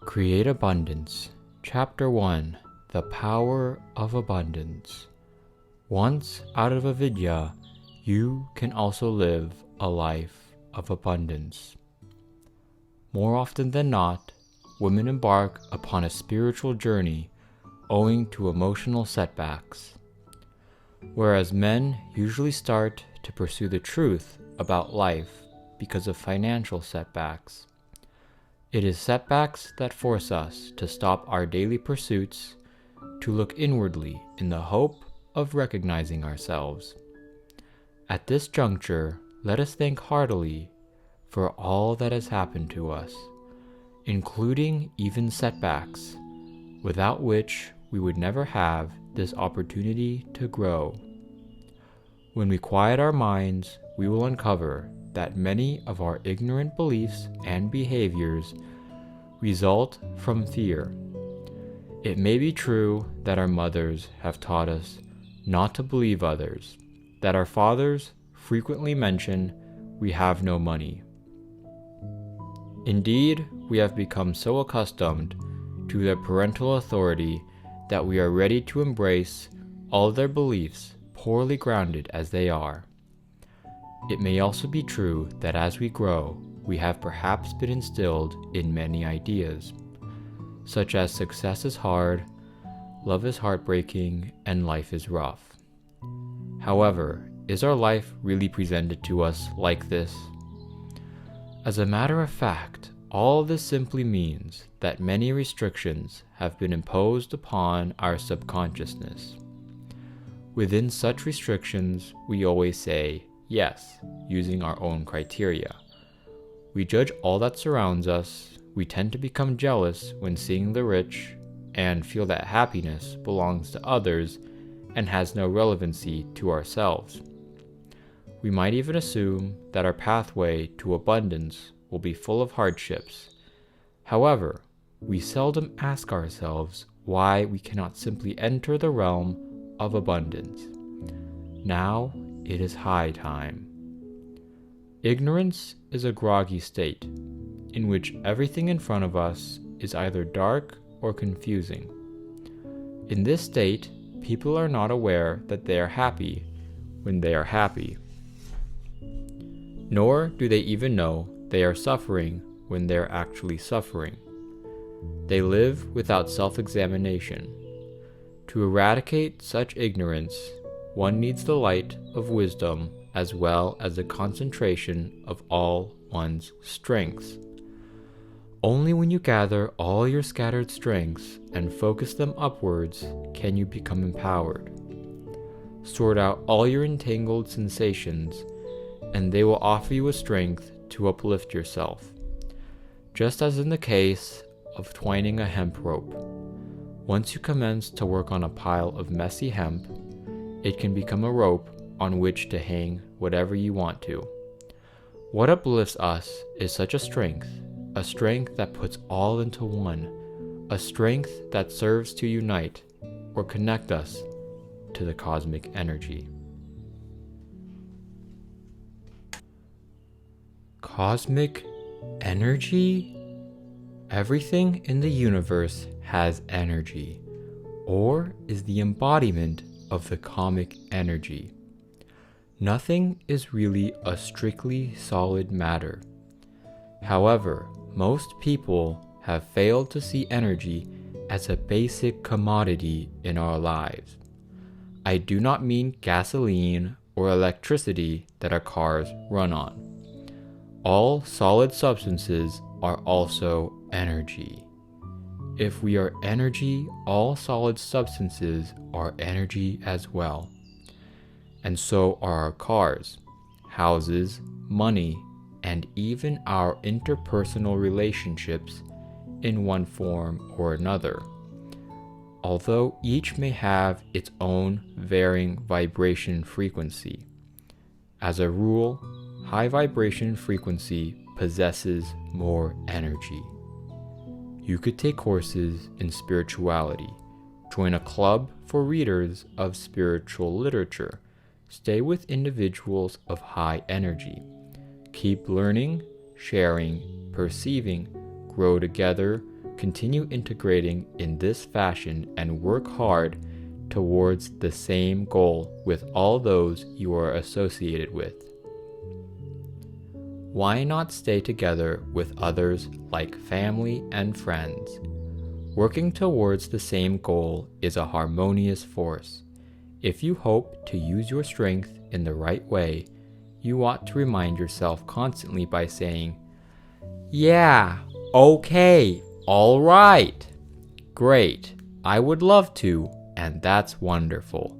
Create Abundance. Chapter 1. The Power of Abundance. Once out of avidya, you can also live a life of abundance. More often than not, women embark upon a spiritual journey owing to emotional setbacks, whereas men usually start to pursue the truth about life because of financial setbacks. It is setbacks that force us to stop our daily pursuits, to look inwardly in the hope of recognizing ourselves. At this juncture, let us thank heartily for all that has happened to us, including even setbacks, without which we would never have this opportunity to grow. When we quiet our minds, we will uncover that many of our ignorant beliefs and behaviors result from fear. It may be true that our mothers have taught us not to believe others, that our fathers frequently mention we have no money. Indeed, we have become so accustomed to their parental authority that we are ready to embrace all their beliefs, poorly grounded as they are. It may also be true that as we grow, we have perhaps been instilled in many ideas, such as success is hard, love is heartbreaking, and life is rough. However, is our life really presented to us like this? As a matter of fact, all this simply means that many restrictions have been imposed upon our subconsciousness. Within such restrictions, we always say yes, using our own criteria. We judge all that surrounds us, we tend to become jealous when seeing the rich, and feel that happiness belongs to others and has no relevancy to ourselves. We might even assume that our pathway to abundance will be full of hardships. However, we seldom ask ourselves why we cannot simply enter the realm of abundance. Now it is high time. Ignorance is a groggy state, in which everything in front of us is either dark or confusing. In this state, people are not aware that they are happy when they are happy, nor do they even know they are suffering when they are actually suffering. They live without self-examination. To eradicate such ignorance, one needs the light of wisdom as well as the concentration of all one's strengths. Only when you gather all your scattered strengths and focus them upwards can you become empowered. Sort out all your entangled sensations, and they will offer you a strength to uplift yourself. Just as in the case of twining a hemp rope. Once you commence to work on a pile of messy hemp, it can become a rope on which to hang whatever you want to. What uplifts us is such a strength that puts all into one, a strength that serves to unite or connect us to the cosmic energy. Cosmic energy? Everything in the universe has energy, or is the embodiment of the cosmic energy. Nothing is really a strictly solid matter. However, most people have failed to see energy as a basic commodity in our lives. I do not mean gasoline or electricity that our cars run on. All solid substances are also energy. If we are energy, all solid substances are energy as well. And so are our cars, houses, money, and even our interpersonal relationships in one form or another. Although each may have its own varying vibration frequency. As a rule, high vibration frequency possesses more energy. You could take courses in spirituality, join a club for readers of spiritual literature, stay with individuals of high energy, keep learning, sharing, perceiving, grow together, continue integrating in this fashion and work hard towards the same goal with all those you are associated with. Why not stay together with others like family and friends? Working towards the same goal is a harmonious force. If you hope to use your strength in the right way, you ought to remind yourself constantly by saying, "Yeah, okay, all right, great, I would love to, and that's wonderful."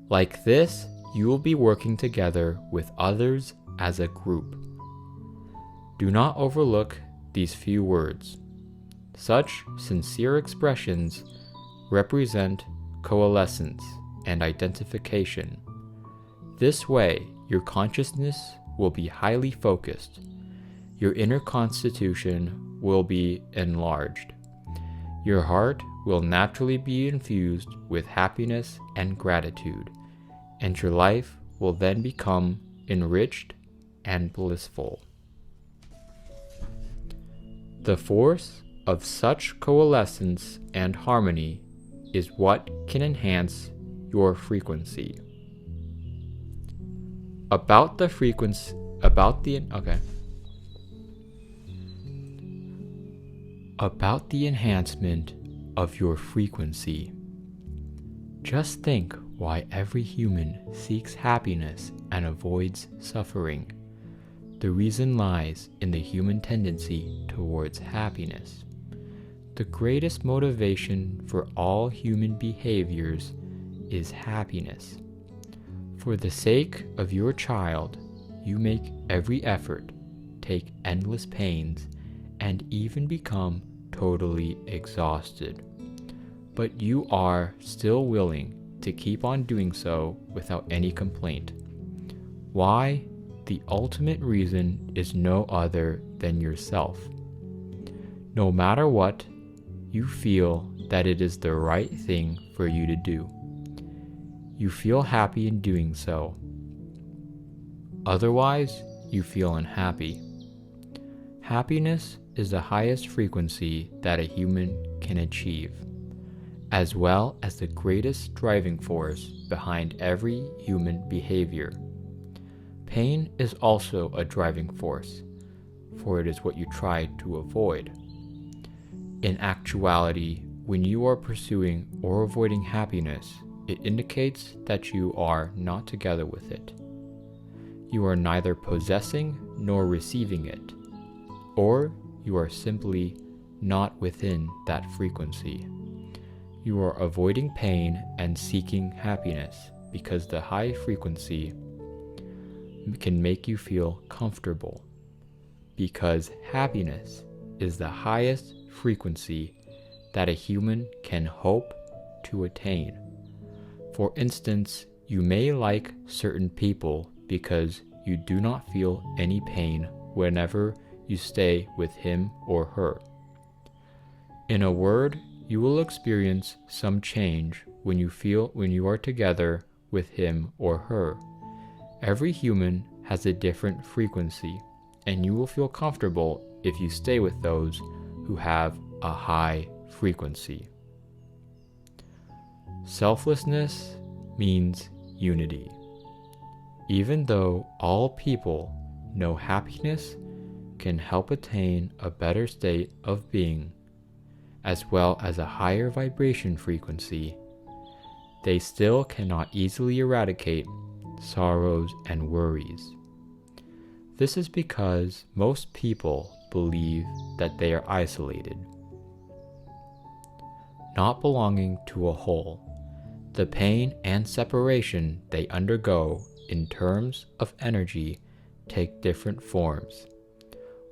Like this, you will be working together with others as a group. Do not overlook these few words. Such sincere expressions represent coalescence and identification. This way, your consciousness will be highly focused. Your inner constitution will be enlarged. Your heart will naturally be infused with happiness and gratitude, and your life will then become enriched and blissful. The force of such coalescence and harmony is what can enhance your frequency. About the enhancement of your frequency. Just think why every human seeks happiness and avoids suffering. The reason lies in the human tendency towards happiness. The greatest motivation for all human behaviors is happiness. For the sake of your child, you make every effort, take endless pains, and even become totally exhausted. But you are still willing to keep on doing so without any complaint. Why? The ultimate reason is no other than yourself. No matter what, you feel that it is the right thing for you to do. You feel happy in doing so. Otherwise, you feel unhappy. Happiness is the highest frequency that a human can achieve, as well as the greatest driving force behind every human behavior. Pain is also a driving force, for it is what you try to avoid. In actuality, when you are pursuing or avoiding happiness, it indicates that you are not together with it. You are neither possessing nor receiving it, or you are simply not within that frequency. You are avoiding pain and seeking happiness because the high frequency can make you feel comfortable, because happiness is the highest frequency that a human can hope to attain. For instance, you may like certain people because you do not feel any pain whenever you stay with him or her. In a word, you will experience some change when you are together with him or her. Every human has a different frequency, and you will feel comfortable if you stay with those who have a high frequency. Selflessness means unity. Even though all people know happiness can help attain a better state of being, as well as a higher vibration frequency, they still cannot easily eradicate sorrows and worries. This is because most people believe that they are isolated, not belonging to a whole. The pain and separation they undergo in terms of energy take different forms.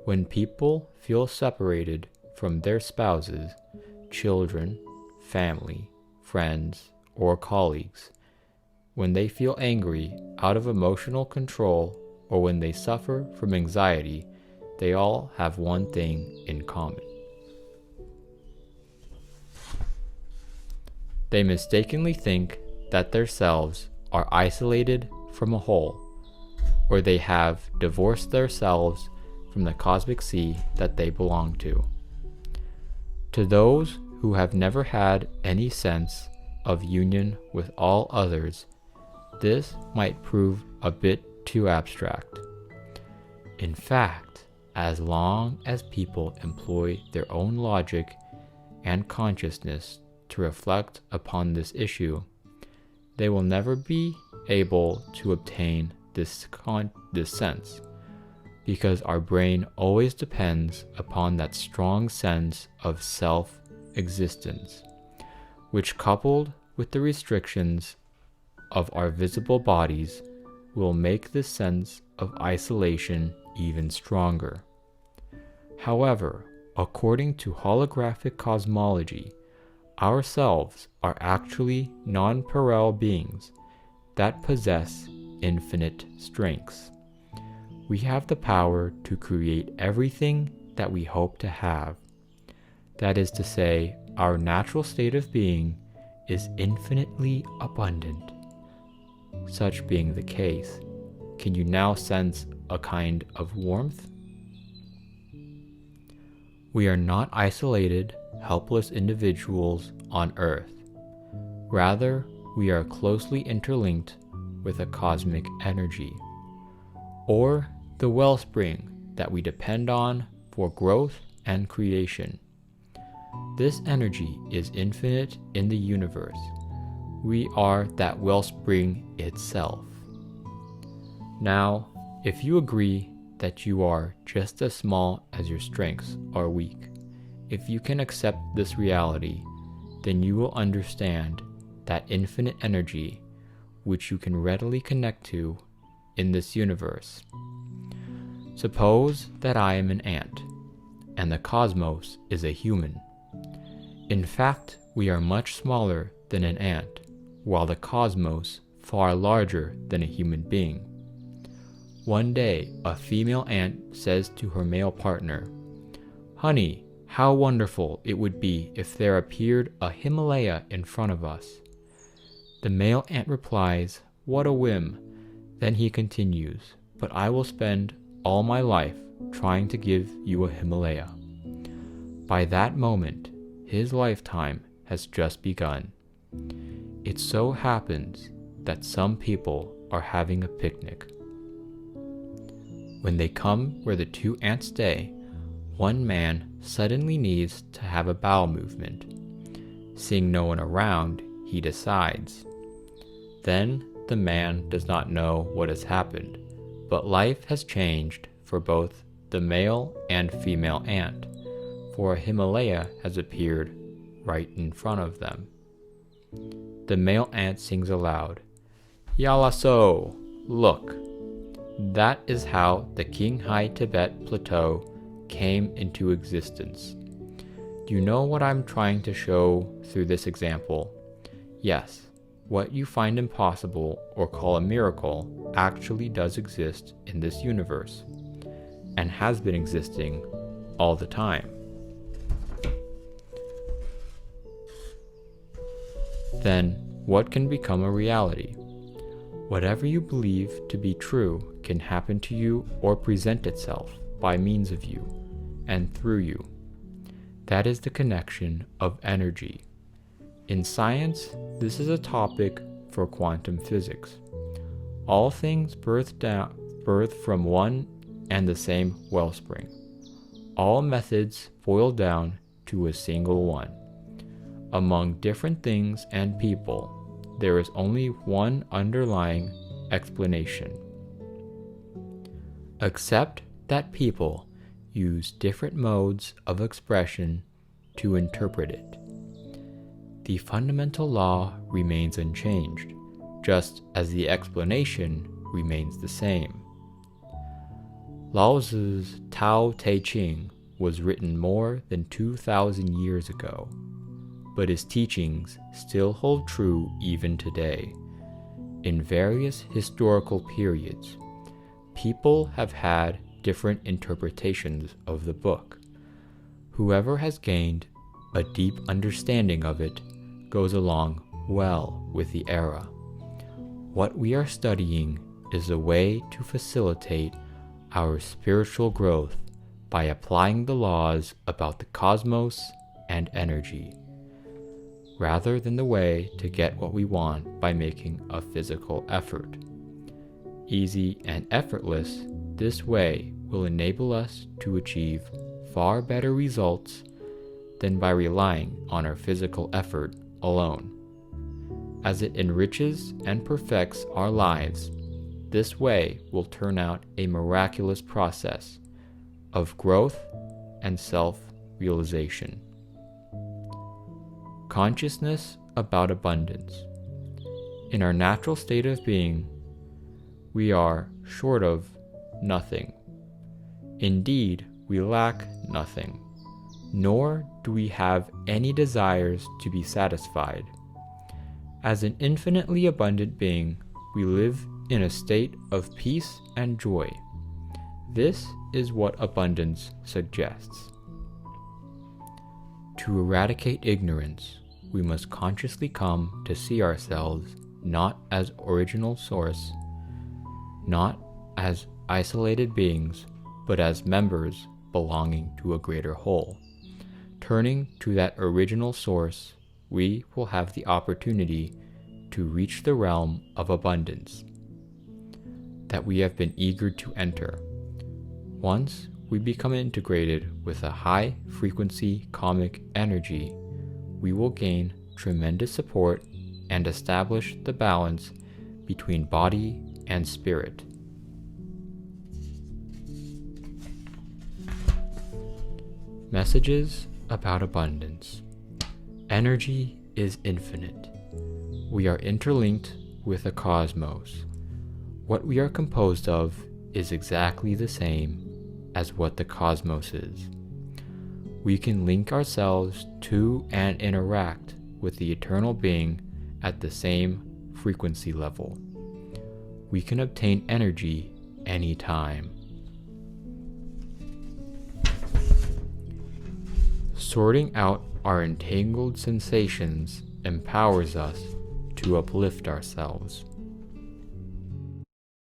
When people feel separated from their spouses, children, family, friends, or colleagues, when they feel angry out of emotional control, or when they suffer from anxiety, they all have one thing in common. They mistakenly think that themselves are isolated from a whole, or they have divorced themselves from the cosmic sea that they belong to. To those who have never had any sense of union with all others, this might prove a bit too abstract. In fact, as long as people employ their own logic and consciousness to reflect upon this issue, they will never be able to obtain this sense, because our brain always depends upon that strong sense of self-existence, which, coupled with the restrictions of our visible bodies, will make this sense of isolation even stronger. However, according to holographic cosmology, ourselves are actually non-parallel beings that possess infinite strengths. We have the power to create everything that we hope to have. That is to say, our natural state of being is infinitely abundant. Such being the case, can you now sense a kind of warmth? We are not isolated, helpless individuals on Earth. Rather, we are closely interlinked with a cosmic energy, or the wellspring that we depend on for growth and creation. This energy is infinite in the universe. We are that wellspring itself. Now, if you agree that you are just as small as your strengths are weak, if you can accept this reality, then you will understand that infinite energy which you can readily connect to in this universe. Suppose that I am an ant, and the cosmos is a human. In fact, we are much smaller than an ant, while the cosmos far larger than a human being. One day, a female ant says to her male partner, "Honey, how wonderful it would be if there appeared a Himalaya in front of us." The male ant replies, "What a whim." Then he continues, "But I will spend all my life trying to give you a Himalaya." By that moment, his lifetime has just begun. It so happens that some people are having a picnic. When they come where the two ants stay, one man suddenly needs to have a bowel movement. Seeing no one around, he decides. Then the man does not know what has happened, but life has changed for both the male and female ant, for a Himalaya has appeared right in front of them. The male ant sings aloud, "Yala so, look. That is how the Qinghai Tibet Plateau came into existence. Do you know what I'm trying to show through this example? Yes, what you find impossible or call a miracle actually does exist in this universe, and has been existing all the time." Then, what can become a reality? Whatever you believe to be true can happen to you or present itself by means of you and through you. That is the connection of energy. In science, this is a topic for quantum physics. All things birth from one and the same wellspring. All methods boil down to a single one. Among different things and people, there is only one underlying explanation. Except that people use different modes of expression to interpret it. The fundamental law remains unchanged, just as the explanation remains the same. Lao Tzu's Tao Te Ching was written more than 2,000 years ago, but his teachings still hold true even today. In various historical periods, people have had different interpretations of the book. Whoever has gained a deep understanding of it goes along well with the era. What we are studying is a way to facilitate our spiritual growth by applying the laws about the cosmos and energy, rather than the way to get what we want by making a physical effort. Easy and effortless, this way will enable us to achieve far better results than by relying on our physical effort alone. As it enriches and perfects our lives, this way will turn out a miraculous process of growth and self-realization. Consciousness about abundance. In our natural state of being, we are short of nothing. Indeed, we lack nothing, nor do we have any desires to be satisfied. As an infinitely abundant being, we live in a state of peace and joy. This is what abundance suggests. To eradicate ignorance, we must consciously come to see ourselves not as original source, not as isolated beings, but as members belonging to a greater whole. Turning to that original source, we will have the opportunity to reach the realm of abundance that we have been eager to enter. Once we become integrated with a high-frequency karmic energy, we will gain tremendous support and establish the balance between body and spirit. Messages about abundance. Energy is infinite. We are interlinked with the cosmos. What we are composed of is exactly the same as what the cosmos is. We can link ourselves to and interact with the eternal being at the same frequency level. We can obtain energy anytime. Sorting out our entangled sensations empowers us to uplift ourselves.